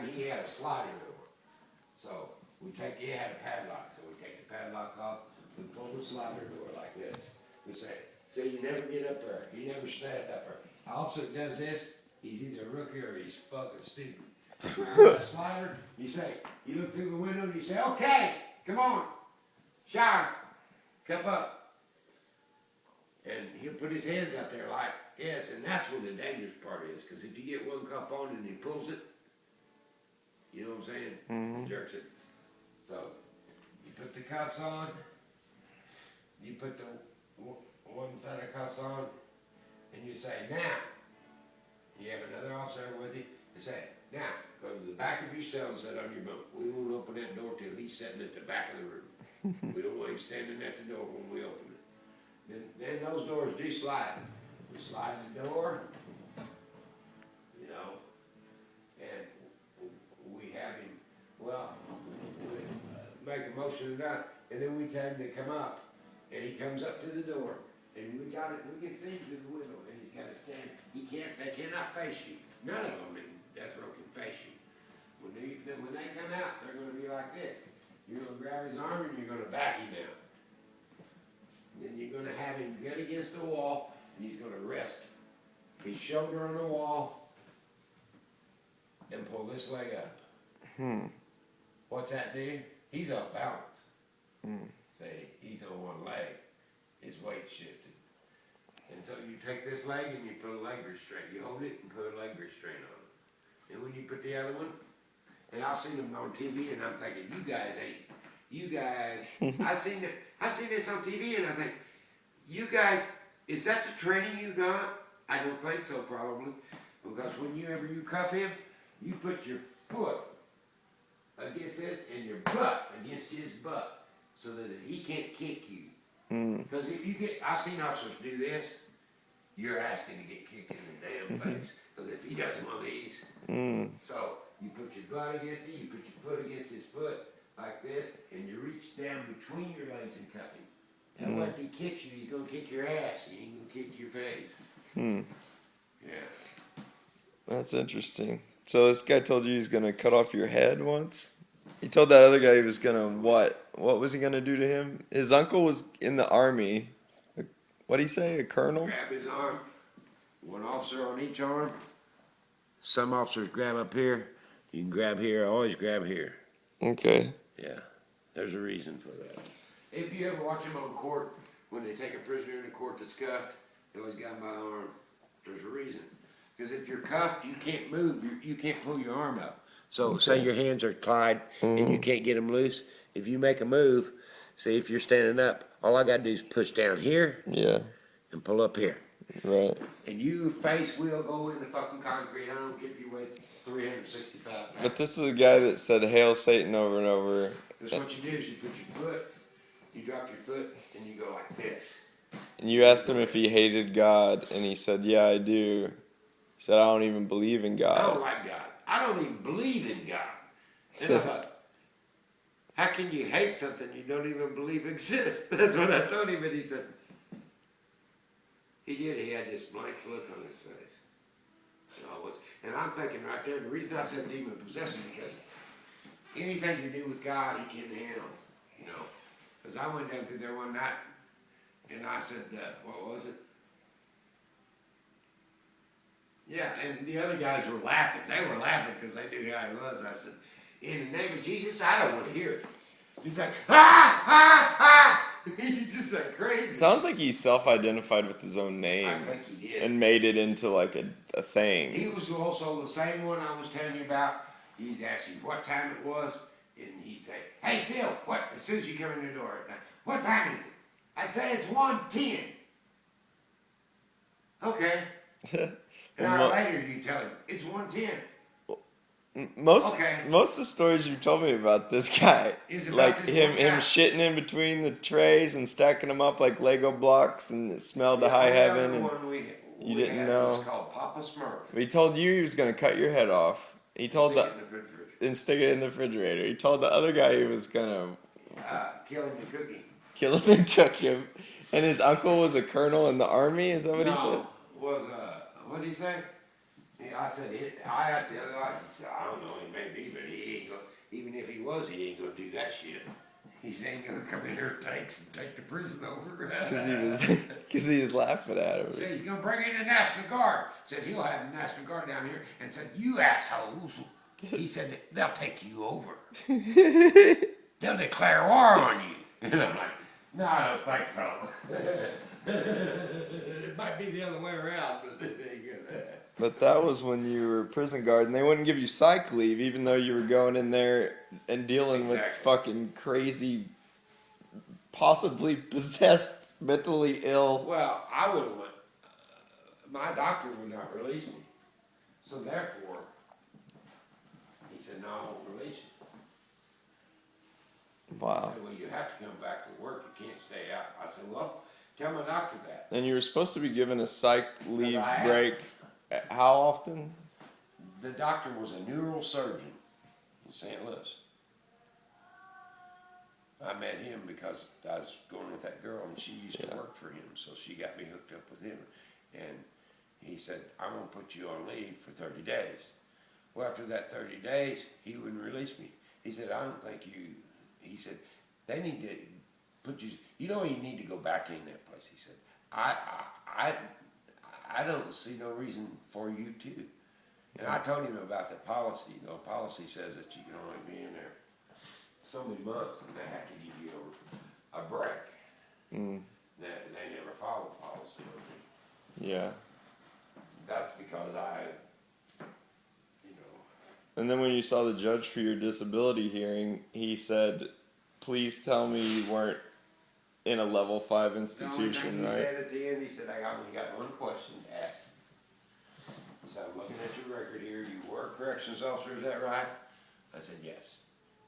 he had a slider door. So he had a padlock, so we take the padlock off, we pull the slider door like this. We say, see, you never get up there, you never stand up there. The officer that does this, he's either a rookie or he's fucking stupid. You pull that slider, you look through the window and you say, okay, come on, shower, cup up. And he'll put his hands up there like this, and that's when the dangerous part is, because if you get one cuff on and he pulls it, you know what I'm saying? Mm-hmm. Jerks it. So, you put the cuffs on, you put the one set of cuffs on, and you say, now, you have another officer with you, you say, now, go to the back of your cell and sit on your bunk. We won't open that door till he's sitting at the back of the room. We don't want him standing at the door when we open it. Then those doors do slide. We slide the door, you know, and we have him, well, we make a motion to that, and then we tell him to come up, and he comes up to the door, and we can see him through the window, and he's got to stand. They cannot face you. None of them in death row can face you. When they come out, they're going to be like this. You're going to grab his arm, and you're going to back him down. Then you're going to have him get against the wall, and he's going to rest his shoulder on the wall and pull this leg up. What's that do? He's off balance. See, he's on one leg. His weight's shifted. And so you take this leg and you put a leg restraint. You hold it and put a leg restraint on it. And when you put the other one, and I've seen them on TV, and I'm thinking, you guys, I seen this on TV, and I think, you guys, is that the training you got? I don't think so, probably, because whenever you cuff him, you put your foot against this and your butt against his butt, so that he can't kick you. Because if you I've seen officers do this, you're asking to get kicked in the damn face, because if he does one of these, so you put your butt against it, you put your foot against his foot, like this, and you reach down between your legs and cuff him. That way, if he kicks you, he's going to kick your ass. He ain't going to kick your face. Yeah. That's interesting. So this guy told you he was going to cut off your head once? He told that other guy he was going to what? What was he going to do to him? His uncle was in the army. What did he say? A colonel? Grab his arm. One officer on each arm. Some officers grab up here. You can grab here. Always grab here. Okay. Yeah, there's a reason for that. If you ever watch them on court, when they take a prisoner into court that's cuffed, they always got him by the arm. There's a reason. Because if you're cuffed, you can't move. You can't pull your arm up. So say your hands are tied and you can't get them loose. If you make a move, say if you're standing up, all I got to do is push down here and pull up here. Right. And you face will go into fucking concrete. I don't care if you weigh 365 pounds. But this is a guy that said "Hail Satan" over and over. That's what you do is you put your foot, you drop your foot, and you go like this. And you asked him if he hated God, and he said, "Yeah, I do." He said, "I don't even believe in God." I don't like God. I don't even believe in God. And I thought, how can you hate something you don't even believe exists? That's what I told him, and he said, he had this blank look on his face. And I'm thinking right there, the reason I said demon possession, because anything to do with God, he can handle, you know. Because I went down through there one night, and I said, what was it? Yeah, and the other guys were laughing. They were laughing because they knew who I was. I said, in the name of Jesus, I don't want to hear it. He's like, He's just like crazy. Sounds like he self-identified with his own name. I think he did. And made it into like a thing. He was also the same one I was telling you about. He'd ask you what time it was, and he'd say, hey, Sil, what? As soon as you come in the door at night, what time is it? I'd say it's 1:10. Okay. An hour later, you tell him, it's 1:10. Most of the stories you've told me about this guy, like him shitting in between the trays and stacking them up like Lego blocks, and it smelled to high heaven. And you didn't know. It's called Papa Smurf. He told you he was going to cut your head off. He told and stick it in the refrigerator. He told the other guy he was going to kill him and cook him. Kill him and cook him. And his uncle was a colonel in the army. Is that what he said? What did he say? Yeah, I asked the other guy, he said, I don't know, he may be, but he ain't gonna, even if he was, he ain't gonna do that shit. He ain't gonna come in here and take the prison over. Because he was laughing at him. Said he's gonna bring in the National Guard. Said he'll have the National Guard down here, and said, you assholes. He said, they'll take you over. They'll declare war on you. And I'm like, no, I don't think so. It might be the other way around, but there you go. But that was when you were prison guard, and they wouldn't give you psych leave, even though you were going in there and dealing with fucking crazy, possibly possessed, mentally ill. Well, I would have went. My doctor would not release me, so therefore, he said, "No, I won't release you." Wow. He said, "Well, you have to come back to work. You can't stay out." I said, "Well, tell my doctor that." And you were supposed to be given a psych leave break. How often? The doctor was a neurosurgeon in St. Louis. I met him because I was going with that girl, and she used to work for him, so she got me hooked up with him. And he said, "I'm going to put you on leave for 30 days. Well, after that 30 days, he wouldn't release me. He said, "I don't think you," he said, "they need to put you, you need to go back in that place." He said, I don't see no reason for you to. And I told him about the policy. Policy says that you can only be in there so many months, and they have to give you a break. They never follow policy on me. Yeah. That's because And then when you saw the judge for your disability hearing, he said, "Please tell me you weren't in a level 5 institution," right? He said at the end, he said, "I only got one question to ask you." He said, "I'm looking at your record here. You were a corrections officer, is that right?" I said, "Yes."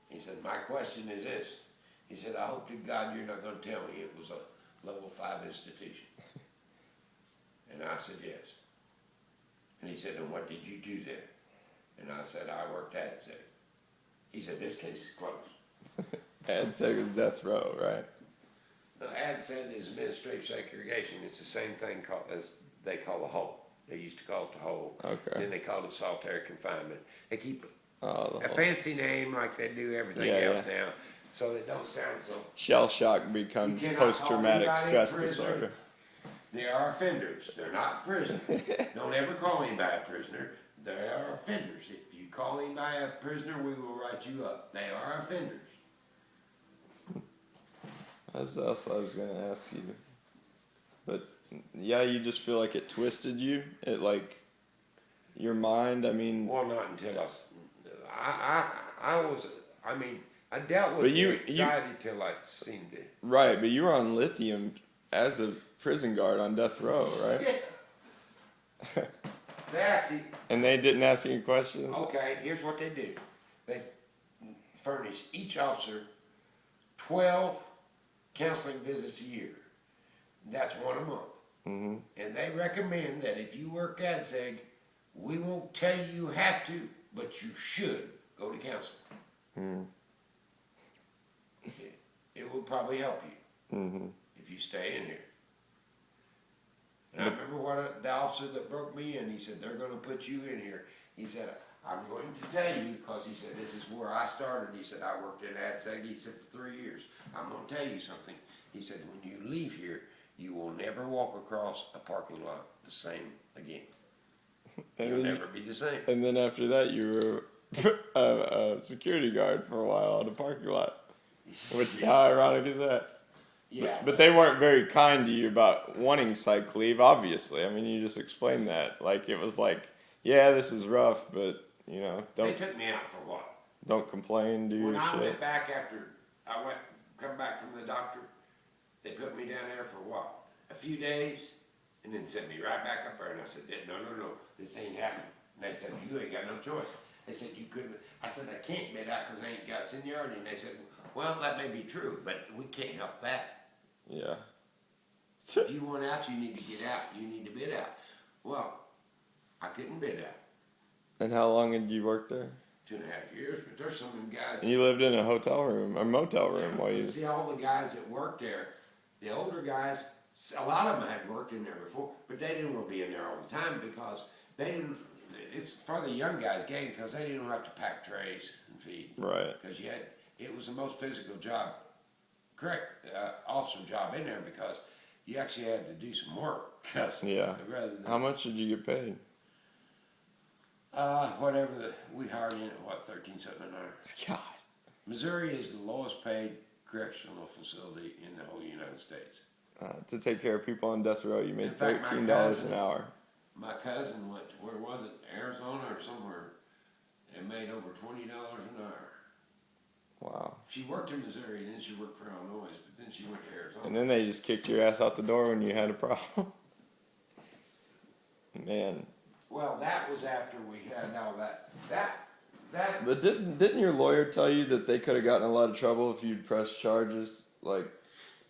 He said, "My question is this." He said, "I hope to God you're not going to tell me it was a level 5 institution." And I said, "Yes." And he said, "And what did you do there?" And I said, "I worked at ADSEG." He said, "This case is closed." ADSEG is death row, right? The ADSEG is administrative segregation. It's the same thing as they call a hole. They used to call it the hole. Okay. Then they called it solitary confinement. They keep a fancy name like they do everything else now, so it don't sound so. Shell shock becomes post-traumatic stress disorder. They are offenders. They're not prisoners. Don't ever call anybody a prisoner. They are offenders. If you call anybody a prisoner, we will write you up. They are offenders. That's what I was going to ask you. But, yeah, you just feel like it twisted you? It, like, your mind, I mean... Well, not until I dealt with anxiety till I seen it. Right, but you were on lithium as a prison guard on death row, right? And they didn't ask any questions? Okay, here's what they do. They furnish each officer 12 counseling visits a year. That's one a month. Mm-hmm. And they recommend that if you work ADSEG, we won't tell you have to, but you should go to counseling. Mm-hmm. It will probably help you if you stay in here. And I remember the officer that broke me in, he said, "They're going to put you in here." He said, "I'm going to tell you," because he said, "This is where I started." He said, "I worked at ADSEG," he said, "for 3 years. I'm going to tell you something." He said, "When you leave here, you will never walk across a parking lot the same again. You'll never be the same." And then after that, you were a security guard for a while on a parking lot. How ironic is that? Yeah. But they weren't very kind to you about wanting psych leave, obviously. I mean, you just explained that. Like, it was like, yeah, this is rough, but, don't... They took me out for a while. Don't complain, do your shit. When I went back after come back from the doctor, they put me down there for a few days, and then sent me right back up there, and I said, no, this ain't happening. And they said, "You ain't got no choice." They said, "You couldn't." I said, "I can't get out because I ain't got seniority." And they said, "Well, that may be true, but we can't help that. Yeah. If you want out, you need to get out. You need to bid out." Well, I couldn't bid out. And how long did you work there? 2.5 years, but there's some of them guys... And you lived in a hotel room, or motel room while you... See, all the guys that worked there, the older guys, a lot of them had worked in there before, but they didn't want to be in there all the time because they didn't... it's for the young guys' game because they didn't have to pack trays and feed. Right. Because it was the most physical job, officer job in there because you actually had to do some work. Yeah. Rather than, how much did you get paid? Whatever we hired in at 13 something an hour. God. Missouri is the lowest paid correctional facility in the whole United States. To take care of people on death row, you made In fact, $13 an hour. My cousin went to, where was it, Arizona or somewhere, and made over $20 an hour. Wow. She worked in Missouri, and then she worked for Illinois, but then she went to Arizona. And then they just kicked your ass out the door when you had a problem. Man. Well, that was after we had all that. But didn't your lawyer tell you that they could have gotten in a lot of trouble if you'd pressed charges, like,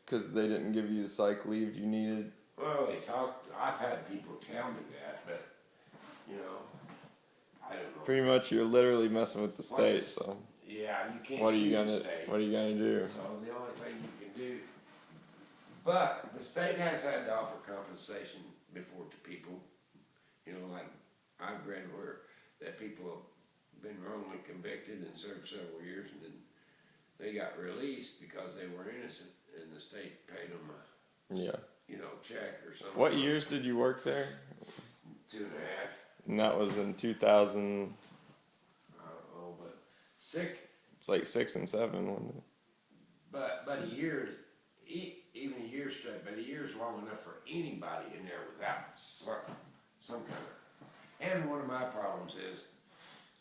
because they didn't give you the psych leave you needed? Well, they talked. I've had people tell me that, but I don't know. Pretty much, you're literally messing with the state. So yeah, you can't. What are you gonna do? So the only thing you can do, but the state has had to offer compensation before to people. Like I've read where that people have been wrongly convicted and served several years, and then they got released because they were innocent, and the state paid them a check or something. What years did you work there? 2.5. And that was in 2000. I don't know, but sick. It's like 6 and 7, wasn't it? But a year, even a year straight, but a year's long enough for anybody in there without some kind of. And one of my problems is,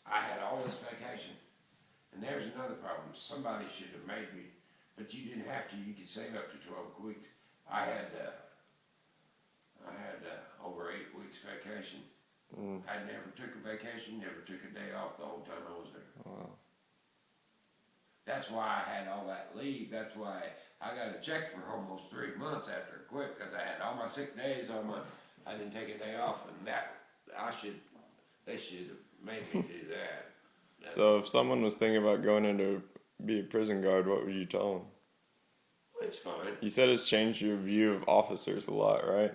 I had all this vacation, and there's another problem. Somebody should have made me, but you didn't have to. You could save up to 12 weeks. I had over 8 weeks vacation. I never took a vacation, never took a day off the whole time I was there. Wow. That's why I had all that leave. That's why I got a check for almost 3 months after I quit because I had all my sick days, I didn't take a day off, and they should have made me do that. So if someone was thinking about going into be a prison guard, what would you tell them? It's fine. You said it's changed your view of officers a lot, right?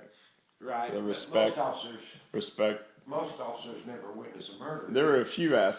Right. The respect. Most officers Respect. Most officers never witness a murder. There were a few assholes.